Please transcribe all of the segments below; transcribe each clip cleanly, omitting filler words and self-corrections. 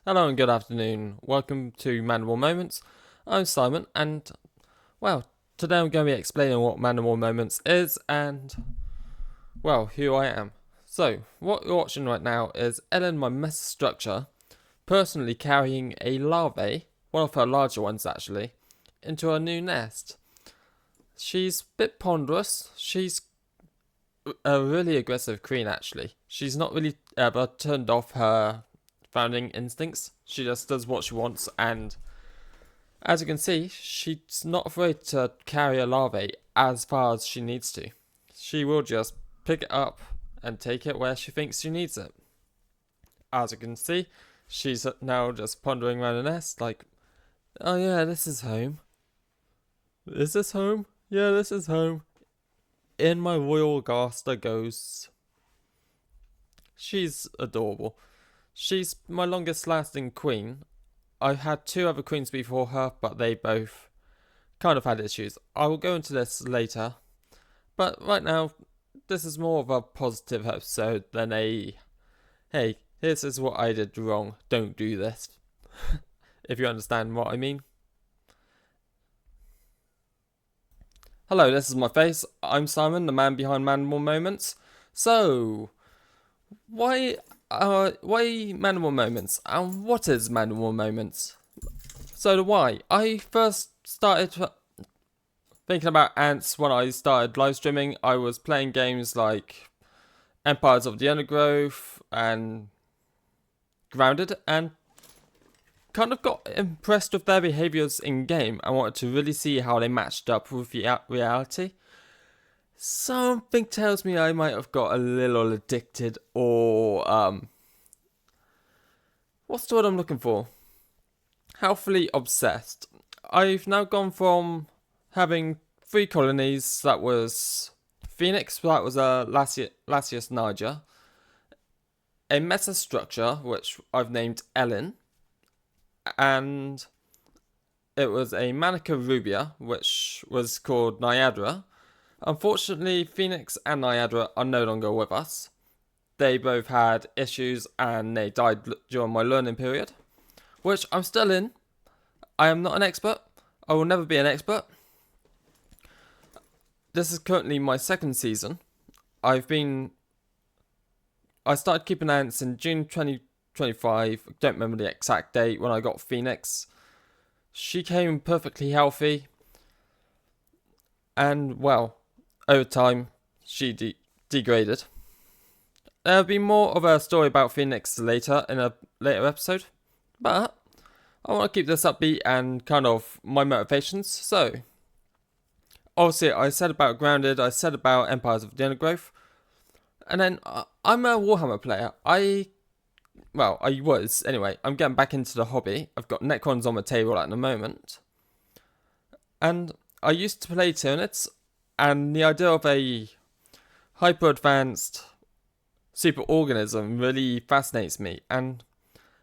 Hello and good afternoon. Welcome to MandibleMoments. I'm Simon, and well, today I'm going to be explaining what MandibleMoments is and well, who I am. So, what you're watching right now is Elin Messor structure personally carrying a larvae, one of her larger ones actually, into her new nest. She's a bit ponderous. She's a really aggressive queen actually. She's not really ever turned off her founding instincts. She just does what she wants, and as you can see, she's not afraid to carry a larvae as far as she needs to. She will just pick it up and take it where she thinks she needs it. As you can see, she's now just pondering around the nest like, oh yeah, this is home. Is this home? Yeah, this is home. In my royal gaster goes. She's adorable. She's my longest lasting queen. I've had two other queens before her, but they both kind of had issues. I will go into this later. But right now, this is more of a positive episode than a, hey, this is what I did wrong, don't do this. If you understand what I mean. Hello, this is my face. I'm Simon, the man behind MandibleMoments. So, why MandibleMoments? And what is MandibleMoments? So the why. I first started thinking about ants when I started live streaming. I was playing games like Empires of the Undergrowth and Grounded, and kind of got impressed with their behaviours in game. I wanted to really see how they matched up with reality. Something tells me I might have got a little addicted, or what's the word I'm looking for? Healthily obsessed. I've now gone from having 3 colonies. That was Phoenix, that was a Lasius Niger, a meta structure which I've named Elin, and it was a Manica Rubia which was called Nyadra. Unfortunately, Phoenix and Nyadra are no longer with us. They both had issues and they died during my learning period, which I'm still in. I am not an expert. I will never be an expert. This is currently my second season. I started keeping ants in June 2025. I don't remember the exact date when I got Phoenix. She came perfectly healthy. And, well, over time, she degraded. There'll be more of a story about Phoenix later in a later episode. But I want to keep this upbeat and kind of my motivations. So, obviously, I said about Grounded, I said about Empires of the Undergrowth. And then, I'm a Warhammer player. I was, anyway. I'm getting back into the hobby. I've got Necrons on my table at the moment. And I used to play Tyranids, and the idea of a hyper-advanced superorganism really fascinates me. And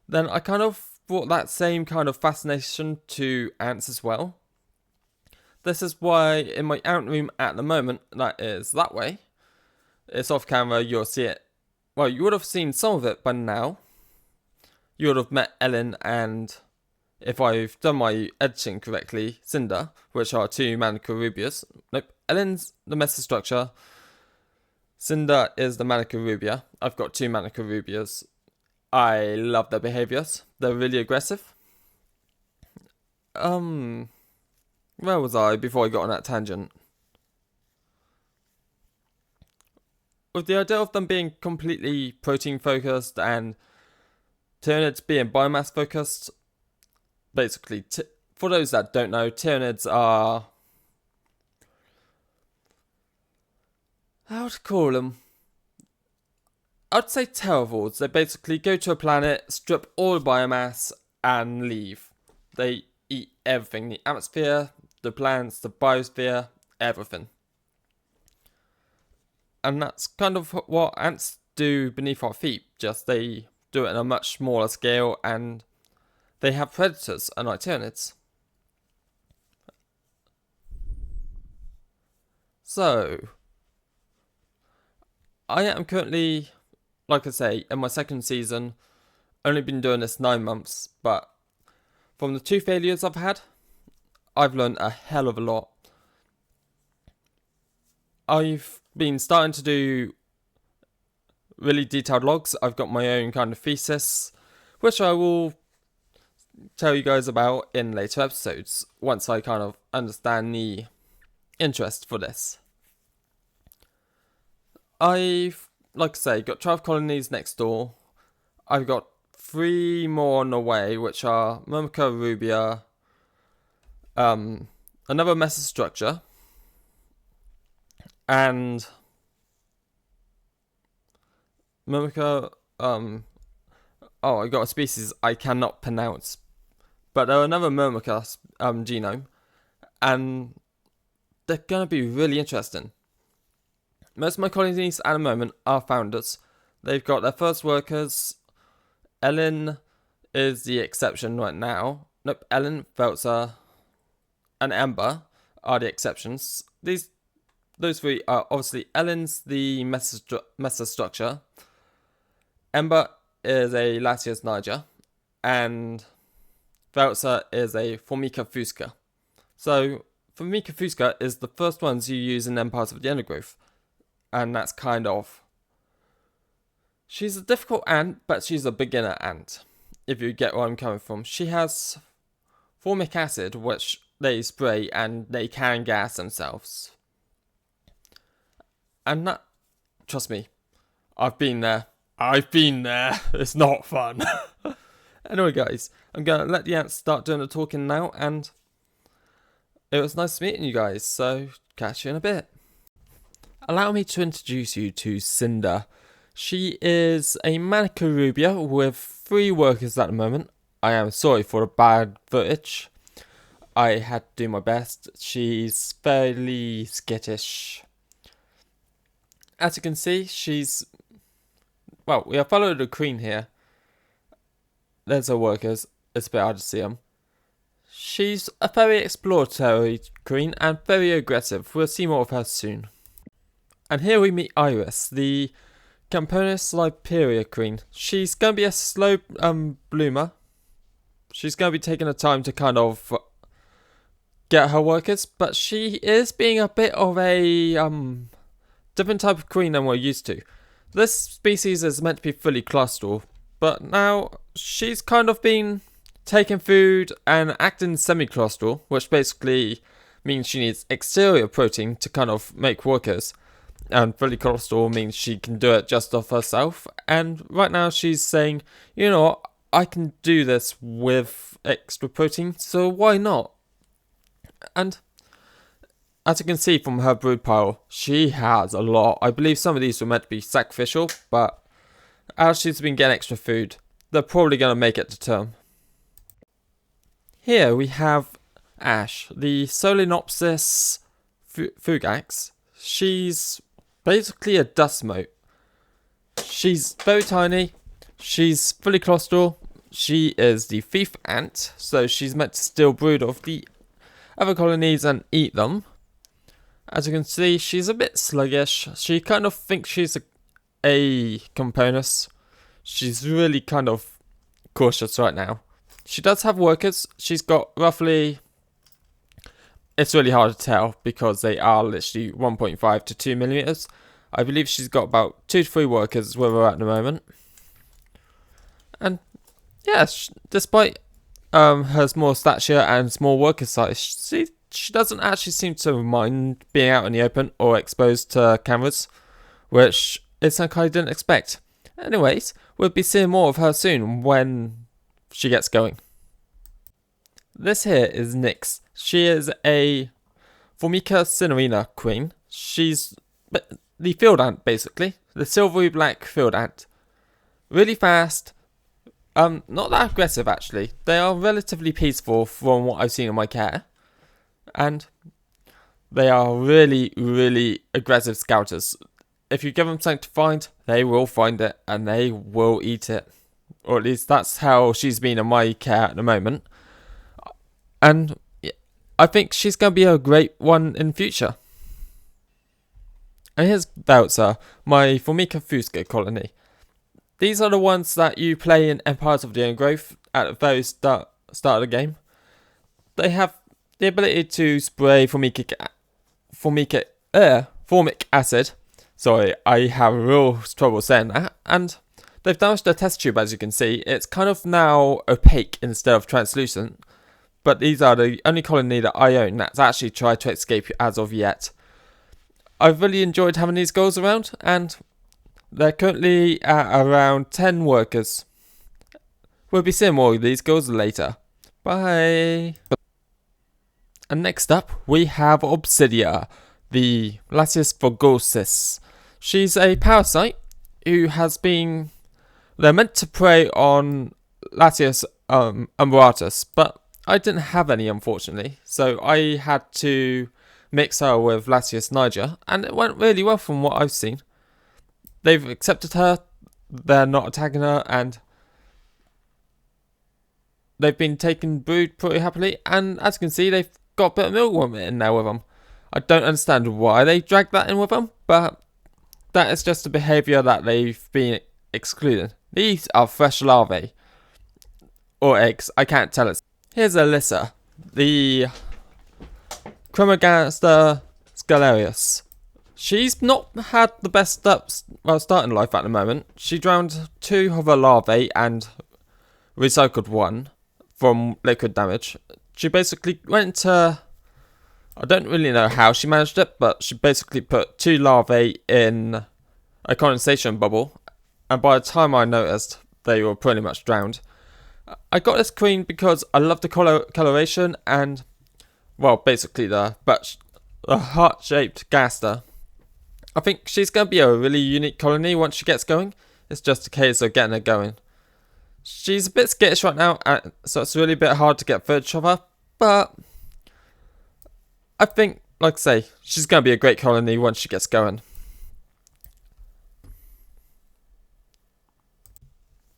then I kind of brought that same kind of fascination to ants as well. This is why in my ant room at the moment, that is that way, it's off camera, you'll see it. Well, you would have seen some of it by now. You would have met Elin and, if I've done my editing correctly, Cinder, which are 2 Manica Rubias. Nope, Elin's the meta structure. Cinder is the Manica Rubia. I've got 2 Manica Rubias. I love their behaviours. They're really aggressive. Where was I before I got on that tangent? With the idea of them being completely protein focused and Tyranids being biomass focused, basically, for those that don't know, Tyranids are, how to call them? I'd say terravores. They basically go to a planet, strip all the biomass, and leave. They eat everything. The atmosphere, the plants, the biosphere, everything. And that's kind of what ants do beneath our feet. Just they do it on a much smaller scale, and they have predators, unlike Tyranids. So, I am currently, like I say, in my second season. only been doing this 9 months, but from the 2 failures I've had, I've learned a hell of a lot. I've been starting to do really detailed logs. I've got my own kind of thesis, which I will tell you guys about in later episodes once I kind of understand the interest for this. I've, like I say, got 12 colonies next door. I've got 3 more on the way, which are Myrmica, Rubida, another Messor structure, and Myrmica, I got a species I cannot pronounce, but there are another Myrmica genome, and they're going to be really interesting. Most of my colonies at the moment are founders. They've got their first workers. Elin is the exception right now. Nope, Elin, Velza, and Ember are the exceptions. Those 3 are obviously Elin's the Messor structure. Ember is a Lasius Niger, and Velza is a Formica Fusca. So, Formica Fusca is the first ones you use in them parts of the undergrowth. And that's kind of... She's a difficult ant, but she's a beginner ant, if you get where I'm coming from. She has formic acid, which they spray, and they can gas themselves. And that... Trust me, I've been there. It's not fun. Anyway, guys, I'm going to let the ants start doing the talking now, and it was nice meeting you guys, so catch you in a bit. Allow me to introduce you to Cinder. She is a Manica Rubia with 3 workers at the moment. I am sorry for the bad footage. I had to do my best. She's fairly skittish. As you can see, she's... Well, we have followed the queen here. There's her workers. It's a bit hard to see them. She's a very exploratory queen and very aggressive. We'll see more of her soon. And here we meet Iris, the Camponotus Ligniperda queen. She's going to be a slow bloomer. She's going to be taking the time to kind of get her workers, but she is being a bit of a different type of queen than we're used to. This species is meant to be fully clusteral, but now she's kind of been taking food and acting semi-clusteral, which basically means she needs exterior protein to kind of make workers. And fully clusteral means she can do it just off herself. And right now she's saying, you know what, I can do this with extra protein, so why not? And as you can see from her brood pile, she has a lot. I believe some of these were meant to be sacrificial, but as she's been getting extra food, they're probably going to make it to term. Here we have Ash, the Solenopsis fugax. She's basically a dust mote. She's very tiny. She's fully clusteral. She is the thief ant, so she's meant to steal brood of the other colonies and eat them. As you can see, she's a bit sluggish. She kind of thinks she's a Camponotus. She's really kind of cautious right now. She does have workers. She's got roughly... It's really hard to tell because they are literally 1.5 to 2 millimeters. I believe she's got about 2 to 3 workers with her at the moment. And yeah, despite her small stature and small worker size, she doesn't actually seem to mind being out in the open or exposed to cameras, which is something I didn't expect. Anyways, we'll be seeing more of her soon when she gets going. This here is Nyx. She is a Formica cinerea queen. She's the field ant, basically. The silvery black field ant. Really fast. Not that aggressive, actually. They are relatively peaceful from what I've seen in my care. And they are really, really aggressive scouters. If you give them something to find, they will find it and they will eat it. Or at least that's how she's been in my care at the moment. And I think she's going to be a great one in future. And here's Velza, my Formica Fusca colony. These are the ones that you play in Empires of the Growth at the very start of the game. They have the ability to spray formic acid. Sorry, I have real trouble saying that. And they've damaged the test tube, as you can see. It's kind of now opaque instead of translucent. But these are the only colony that I own that's actually tried to escape as of yet. I've really enjoyed having these girls around, and they're currently at around 10 workers. We'll be seeing more of these girls later. Bye! And next up, we have Obsidia, the Lasius Niger. She's a parasite who has been... They're meant to prey on Lasius Emeratus, but I didn't have any, unfortunately. So I had to mix her with Lasius Niger, and it went really well from what I've seen. They've accepted her, they're not attacking her, and they've been taking brood pretty happily, and as you can see, they've got a bit of mealworm in there with them. I don't understand why they dragged that in with them, but that is just a behaviour that they've been excluding. These are fresh larvae, or eggs, I can't tell it. Here's Alessia, the Crematogaster Scutellaris. She's not had the best starting life at the moment. She drowned 2 of her larvae and recycled 1 from liquid damage. She basically went to... I don't really know how she managed it, but she basically put 2 larvae in a condensation bubble, and by the time I noticed, they were pretty much drowned. I got this queen because I love the coloration and, well, basically the heart-shaped gaster. I think she's going to be a really unique colony once she gets going. It's just a case of getting her going. She's a bit skittish right now, so it's really a bit hard to get footage of her, but I think, like I say, she's going to be a great colony once she gets going.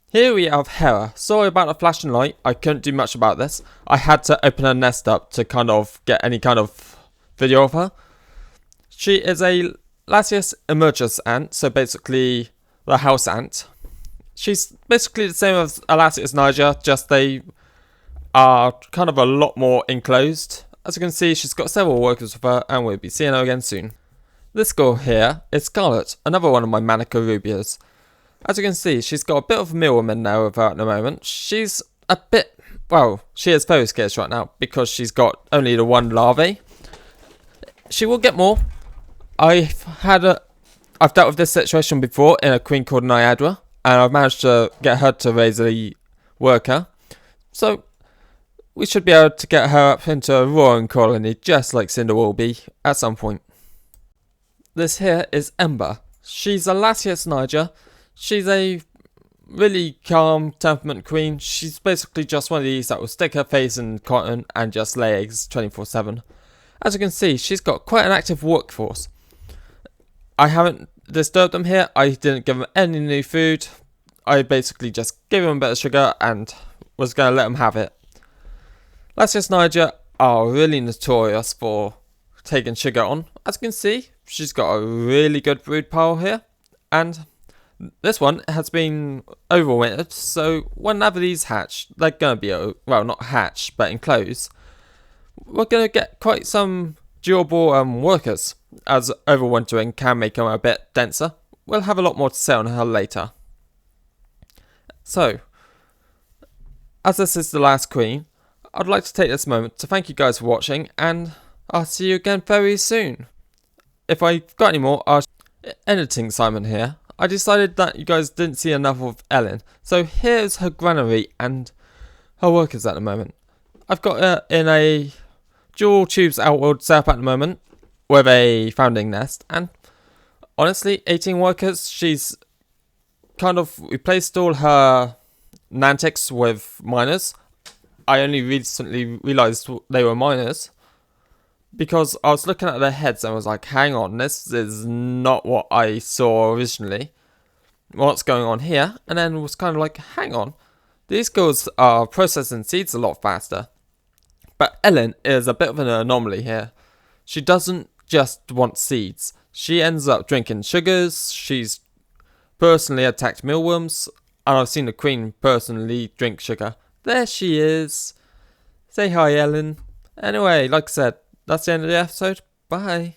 Here we have Hera. Sorry about the flashing light, I couldn't do much about this. I had to open her nest up to kind of get any kind of video of her. She is a Lasius Emergus ant, so basically the house ant. She's basically the same as a Lasius Niger, just they are kind of a lot more enclosed. As you can see, she's got several workers with her, and we'll be seeing her again soon. This girl here is Scarlet, another one of my Manica Rubias. As you can see, she's got a bit of a mealworm in there with her at the moment. She's a bit, well, she is very scarce right now because she's got only the 1 larvae. She will get more. I've dealt with this situation before in a queen called Niagara, and I've managed to get her to raise a worker. So we should be able to get her up into a roaring colony, just like Cinder will be at some point. This here is Ember. She's a Lasius Niger. She's a really calm temperament queen. She's basically just one of these that will stick her face in cotton and just lay eggs 24/7. As you can see, she's got quite an active workforce. I haven't disturbed them here. I didn't give them any new food. I basically just gave them a bit of sugar and was going to let them have it. Lasius Niger are really notorious for taking sugar on. As you can see, she's got a really good brood pile here, and this one has been overwintered, so whenever these hatch, they're going to be, well, not hatch, but enclosed. We're going to get quite some durable workers, as overwintering can make them a bit denser. We'll have a lot more to say on her later. So, as this is the last queen, I'd like to take this moment to thank you guys for watching, and I'll see you again very soon. If I've got any more, editing Simon here. I decided that you guys didn't see enough of Elin, so here's her granary and her workers at the moment. I've got her in a dual tubes outward setup at the moment with a founding nest, and honestly, 18 workers. She's kind of replaced all her Nantics with miners. I only recently realised they were miners, because I was looking at their heads and was like, hang on, this is not what I saw originally. What's going on here? And then was kind of like, hang on, these girls are processing seeds a lot faster. But Elin is a bit of an anomaly here. She doesn't just want seeds. She ends up drinking sugars. She's personally attacked mealworms, and I've seen the queen personally drink sugar. There she is. Say hi, Elin. Anyway, like I said, that's the end of the episode. Bye.